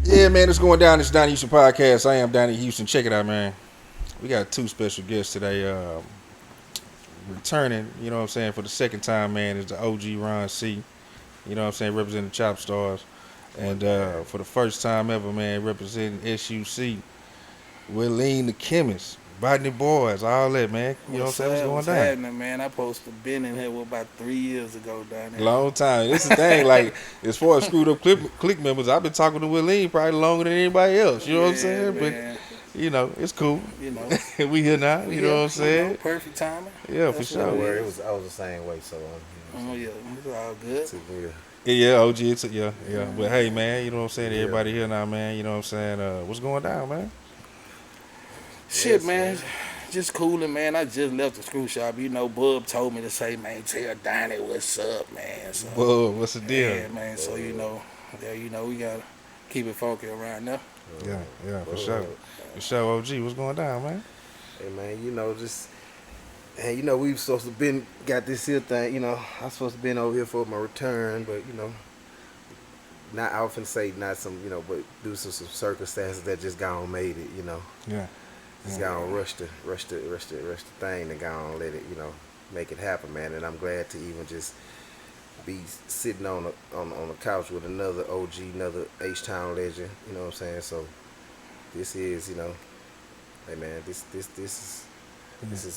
Yeah, man, it's going down. It's Donnie Houston podcast. I am Donnie Houston. Check it out, man. We got two special guests today. Returning, you know what I'm saying, for the second time, man, is the OG Ron C. You know what I'm saying, representing the Chop Stars. And for the first time ever, man, representing SUC. Willeen the Chemist, Botany Boys, all that, man. You know what I'm saying? What's going What's down? happening, man? I supposed to been in here about 3 years ago, down there. Long time. This is the thing, like, as far as screwed up click members, I've been talking to Willeen probably longer than anybody else. You know what I'm Yeah, saying? But man. it's cool. You know, We here now. You know what I'm saying? perfect timing. Yeah, for That's sure. what Don't it worry, is. I was the same way. So, Oh yeah, it's all good. took me Yeah, OG, yeah. But hey, man, you know what I'm saying? Everybody here now, man. You know what I'm saying? What's going down, man? Shit, Yes, man. Just cooling, man. I just left the screw shop. You know, Bub told me to say, man, tell Donnie what's up, man. So, Whoa, what's the deal? yeah, man. So we gotta keep it funky around there. Yeah, for sure. For sure, OG, what's going down, man? hey man, we supposed to got this here thing. I'm supposed to been over here for my return, but not I often say not some, but due to some circumstances that just gone made it. Yeah. Just gone rush the thing and gone let it, make it happen, man. And I'm glad to even just be sitting on the couch with another OG, another H Town legend. You know what I'm saying? So this is, hey man, this is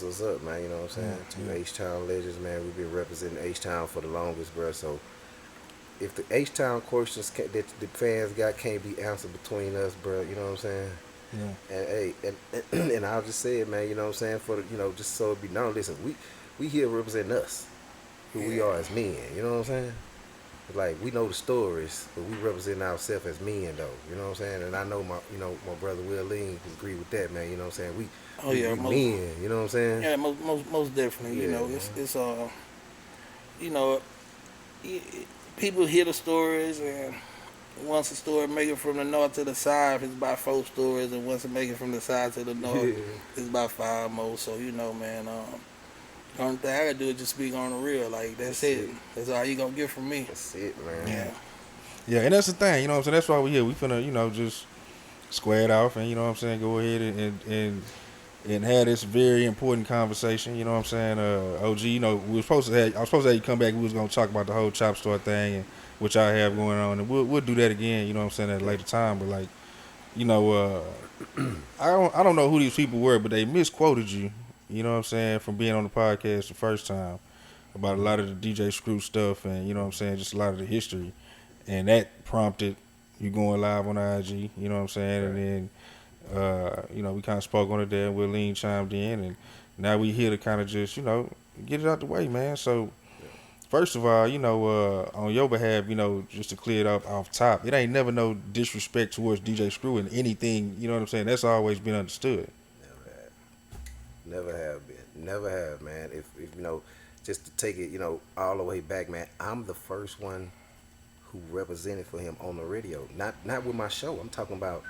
what's up, man. You know what I'm saying? Yeah. Two H Town legends, man. We've been representing H Town for the longest, bro. So if the H Town questions that the fans got can't be answered between us, bro, you know what I'm saying? Yeah. And hey, and I'll just say it, man. You know what I'm saying? For the, just so it be known. Listen, we here representing us, who we are as men. You know what I'm saying? Like we know the stories, but we represent ourselves as men, though. You know what I'm saying? And I know my brother Will Lean agree with that, man. You know what I'm saying? We men. You know what I'm saying? Yeah, most definitely. Yeah, It's you know, people hear the stories, and once a story make it from the north to the south, it's about 4 stories, and once it make it from the south to the north, it's about 5 more. So man, the only thing I gotta do is just speak on the real. Like that's it. That's all you gonna get from me. That's it, man. Yeah. Yeah, and that's the thing, you know what I'm saying? That's why we here. We finna, just square it off and, you know what I'm saying, go ahead and have this very important conversation, you know what I'm saying? OG, I was supposed to have you come back. We was gonna talk about the whole Chop Store thing and what y'all have going on, and we'll do that again, you know what I'm saying, at a later time. But like, I don't know who these people were, but they misquoted you, you know what I'm saying, from being on the podcast the first time about a lot of the DJ Screw stuff and, you know what I'm saying, just a lot of the history. And that prompted you going live on IG, you know what I'm saying? Right. And then, we kind of spoke on it there, and Willeen chimed in, and now we here to kind of just, get it out the way, man. So, first of all, on your behalf, just to clear it up off top, it ain't never no disrespect towards DJ Screw and anything, you know what I'm saying? That's always been understood. Never have been. Never have, man. If just to take it, all the way back, man, I'm the first one who represented for him on the radio. Not with my show. I'm talking about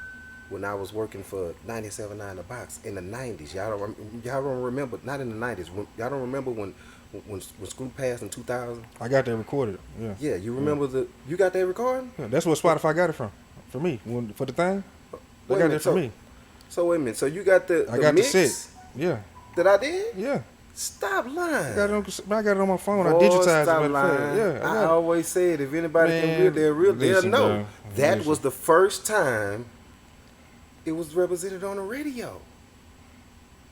when I was working for 97.9 The Box in the 90s. Y'all don't remember, not in the 90s. Y'all don't remember when Screw passed in 2000? I got that recorded, yeah. Yeah, you remember you got that recording? Yeah, that's what Spotify got it from. For me. For the thing. They got it for me. So wait a minute. So you got I got mix the set. Yeah. that I did? Yeah. Stop lying. I got it on my phone. Boy, I digitized stop it. lying. Yeah. I always said if anybody can they'll know. Bro. That was the first time it was represented on the radio.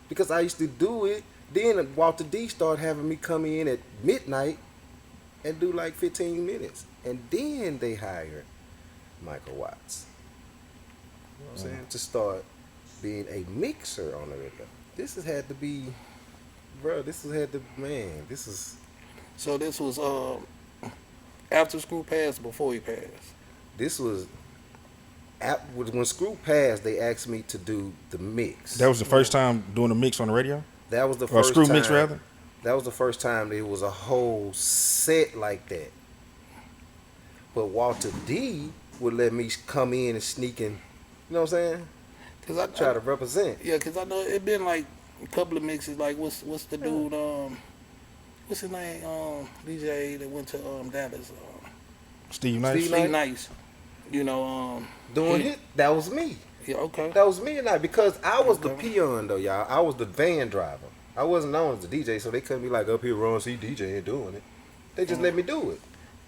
Because I used to do it. Then Walter D started having me come in at midnight and do like 15 minutes. And then they hired Michael Watts. You know what I'm saying? To start being a mixer on the radio. This has had to be, So this was after Screw passed, before he passed. This was, when Screw passed, they asked me to do the mix. That was the first time doing a mix on the radio? That was the or first Screw time. Mix, rather? That was the first time there was a whole set like that. But Walter D would let me come in and sneak in, you know what I'm saying? Cause I Try to represent. Yeah, because I know it been like a couple of mixes. Like what's the dude? What's his name? DJ that went to Dallas. Steve Nice. Steve Nice. You know, Doing he- it, that was me. Yeah, okay. That was me and I, because I was the Okay. peon though, y'all. I was the van driver. I wasn't known as the DJ, so they couldn't be like up here, Ron C DJ and doing it. They just let me do it.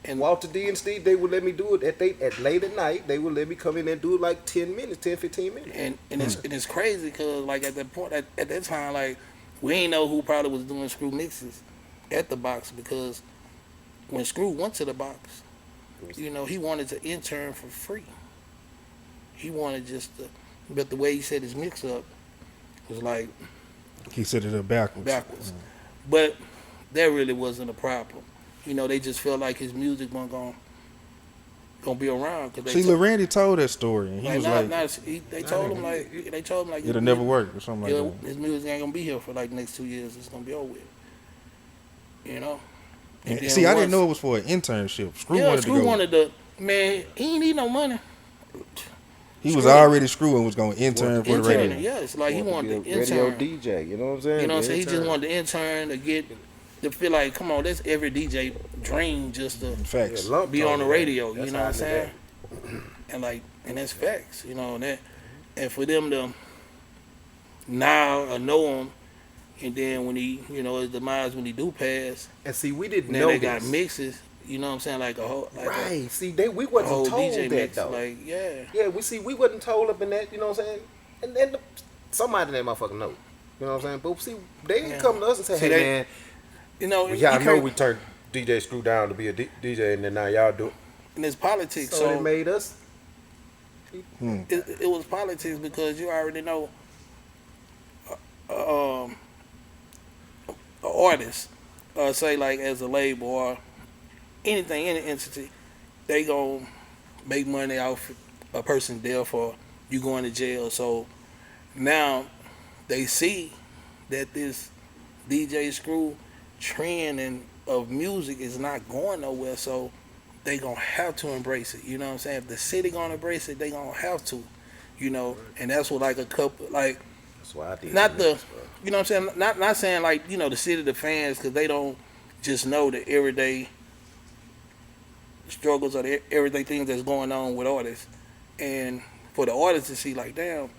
And Walter D and Steve, they would let me do it at late at night. They would let me come in and do it like 10 minutes, 10, 15 minutes. and it's crazy because like at that point at that time like we ain't know who probably was doing Screw mixes at the box, because when Screw went to the box, you know, he wanted to intern for free. He wanted just to, but the way he set his mix up was like He set it up backwards. But that really wasn't a problem. You know, they just felt like his music wasn't gonna be around. Cause See, Lil Randy told that story, and he was like, they told him like it'll never work or something like that. his music ain't gonna be here for like the next 2 years. It's gonna be over with. You know. And then See, I didn't know it was for an internship. Screw wanted Screw to go. wanted to. Man, he ain't need no money. He was Screw- already Screw and was going to intern for the Interning, radio. yeah, it's like he wanted to radio intern. DJ, you know what I'm saying? You know what I'm saying? He just Intern. wanted to intern to feel like, come on, that's every DJ dream, just to Facts. lump be on the on radio. that. You That's know how what I'm I did saying? And that's facts. You know that, and for them to now know him, and then when he, you know, his demise when he do pass, And see, we didn't now know they this. got mixes. You know what I'm saying? Like a whole, like Right. See, we a wasn't whole told DJ that mix. though. Like Yeah, we wasn't told up in that, you know what I'm saying? And then somebody in that motherfucker know. You know what I'm saying? But see, they didn't Yeah. come to us and say, See, hey, they- man, you know, y'all know we turned DJ Screw down to be a DJ, and then now y'all do it. and it's politics. So So they made us. it was politics because you already know an artist, say like as a label or anything, any entity, they gonna make money off a person death or you going to jail. So now they see that this DJ Screw trend of music is not going nowhere, so they gonna have to embrace it. You know what I'm saying? If the city gonna embrace it, they gonna have to. You know, and that's what like a couple like That's why I did. not the this, bro. you know what I'm saying, not saying like, you know, the city, the fans, because they don't just know the everyday struggles or the everyday things that's going on with artists, and for the artists to see like, damn,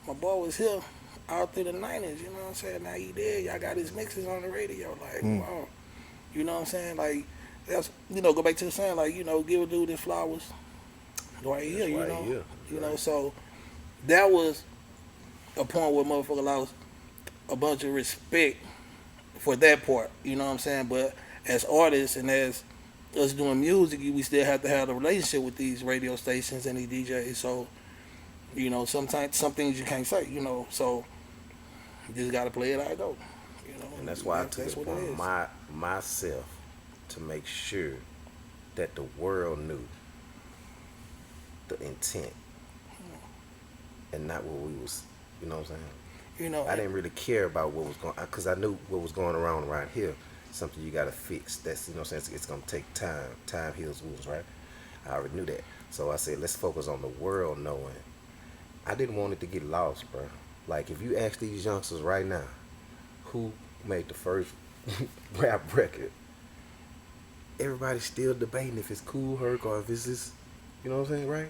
my boy was here all through the 90s, you know what I'm saying, now he dead, y'all got his mixes on the radio, like wow, you know what I'm saying, like that's, you know, go back to the saying, like, you know, give a dude his flowers right here, That's you right know, here. you know, so that was a point where motherfucker lost a bunch of respect for that part, you know what I'm saying? But as artists and as us doing music, we still have to have a relationship with these radio stations and these DJs. So, you know, sometimes some things you can't say, you know, so you just gotta play it how it go. You know, And that's why I took that's it what it upon is. myself to make sure that the world knew the intent and not what we was, you know what I'm saying? You know, I didn't really care about what was going, because I knew what was going around here. Something you gotta fix. That's, you know what I'm saying, it's gonna take time. Time heals wounds, right? I already knew that. So I said, let's focus on the world knowing. I didn't want it to get lost, bro. Like, if you ask these youngsters right now, who made the first rap record, everybody's still debating if it's Cool Herc or if it's this, you know what I'm saying, right?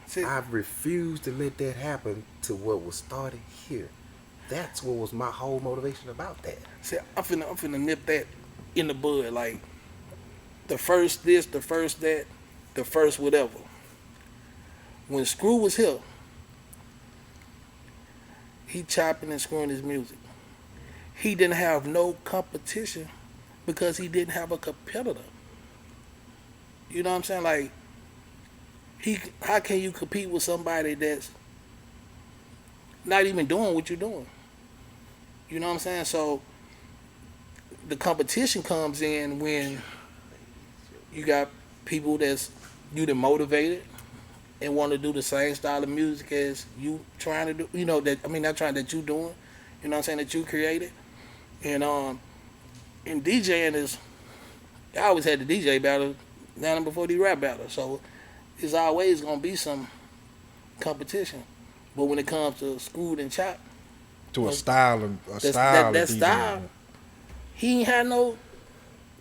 see, I refused to let that happen to what was started here. That's what was my whole motivation about that. see, I'm finna nip that in the bud. Like the first this, the first that, the first whatever. When Screw was here, he chopping and screwing his music. He didn't have no competition because he didn't have a competitor. You know what I'm saying? Like, how can you compete with somebody that's not even doing what you're doing? You know what I'm saying? So the competition comes in when you got people that's you done motivated and want to do the same style of music as you trying to do. You know that, I mean, not trying that you doing. You know what I'm saying, that you created. And in DJing is, I always had the DJ battle down before the rap battle. So there's always gonna be some competition. But when it comes to Screwed and Chop, To a style of that DJing. style, he ain't had no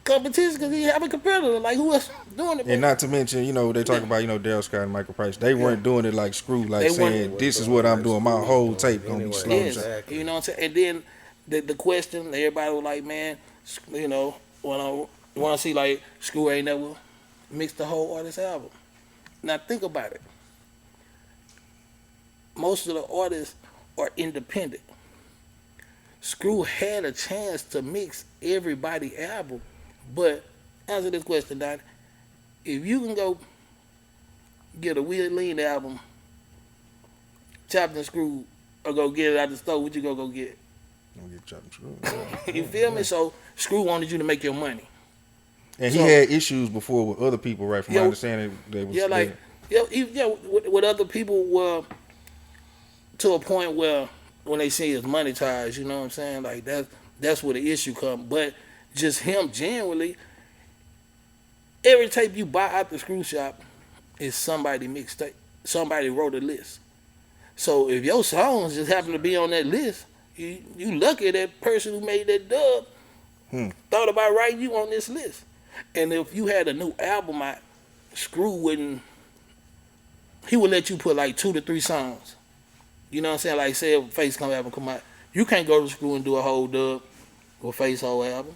competition because he have a competitor. Like who else doing it? And Man? not to mention, they talk about, Daryl Scott and Michael Price. They weren't doing it like Screw, like They weren't- saying, this is what I'm doing. My whole tape gonna be slow. Yes, Exactly. you know what I'm saying. And then the question, everybody was like, man, when I see like Screw ain't never mixed the whole artist album. Now think about it. Most of the artists are independent. Screw had a chance to mix everybody's album, but answer this question, Donnie. If you can go get a Will Lean album, chopped and screwed, or go get it out the store, what you go get? Don't get chopped and screwed. You feel me? So Screw wanted you to make your money. And he So- had issues before with other people, right? From my Yeah, understanding, they was with other people were to a point where when they say it's monetized, you know what I'm saying? Like that's where the issue comes. But just him generally, every tape you buy out the Screw shop is somebody mixtape. Somebody wrote a list. So if your songs just happen to be on that list, you lucky that person who made that dub thought about writing you on this list. And if you had a new album out, Screw wouldn't. He would let you put like 2 to 3 songs. You know what I'm saying? Like say if Face album come out, you can't go to Screw and do a whole dub or Face whole album.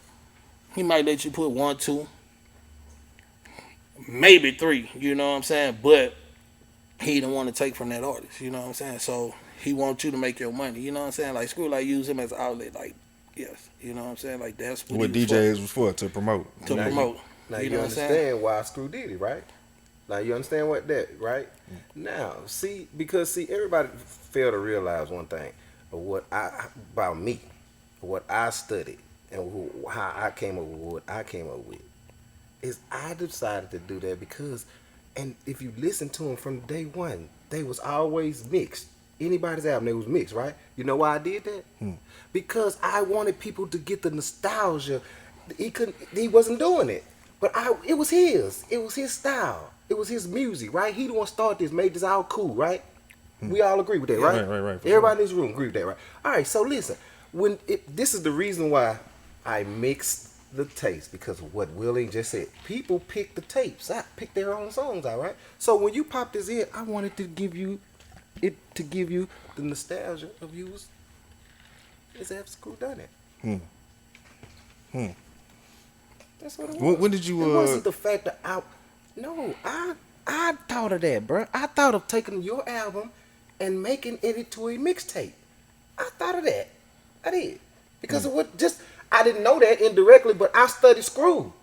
He might let you put 1, 2, maybe 3. You know what I'm saying? But he don't want to take from that artist. You know what I'm saying? So he wants you to make your money. You know what I'm saying? Like Screw like use him as an outlet. Like yes, you know what I'm saying? Like that's what he DJs was for, to promote. to Now promote. Now You you, know what I'm saying? understand why Screw did it, right? Now you understand what that, right? Now, because everybody fail to realize one thing of about me, what I studied, and how I came up with what I came up with, is I decided to do that because, and if you listen to them from day one, they was always mixed. Anybody's album, they was mixed, right? You know why I did that? Because I wanted people to get the nostalgia. He wasn't doing it. But it was his style. It was his music, right? He the one started this, made this all cool, right? We all agree with that, right? Right, for Everybody in this room agree with that, right? All right, so listen, this is the reason why I mixed the tapes, because of what Willie just said. People pick the tapes out, pick their own songs out, right? So when you pop this in, I wanted to give you the nostalgia of you is have Screw done it. That's what it was. When did you? It wasn't the fact that I thought of that, bro. I thought of taking your album and making it to a mixtape. I thought of that. I did because of what I didn't know that indirectly, but I studied Screw.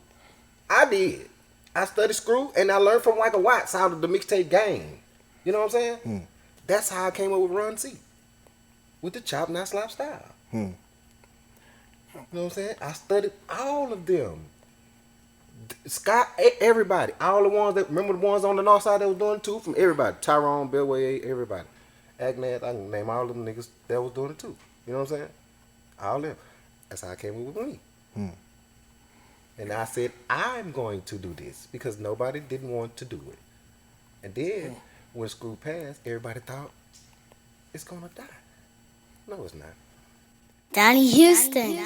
I did. I studied Screw and I learned from Michael Watts how the mixtape game. You know what I'm saying? That's how I came up with Run C. With the Chop Not Slap style. You know what I'm saying? I studied all of them. Scott, everybody, all the ones remember the ones on the north side that was doing it too, from everybody, Tyrone, Bellway, everybody, Agnat, I can name all of them niggas that was doing it too. You know what I'm saying? All of them. That's how I came up with me. And I said I'm going to do this because nobody didn't want to do it. And then when Screw passed, everybody thought it's gonna die. No, it's not. Donnie Houston.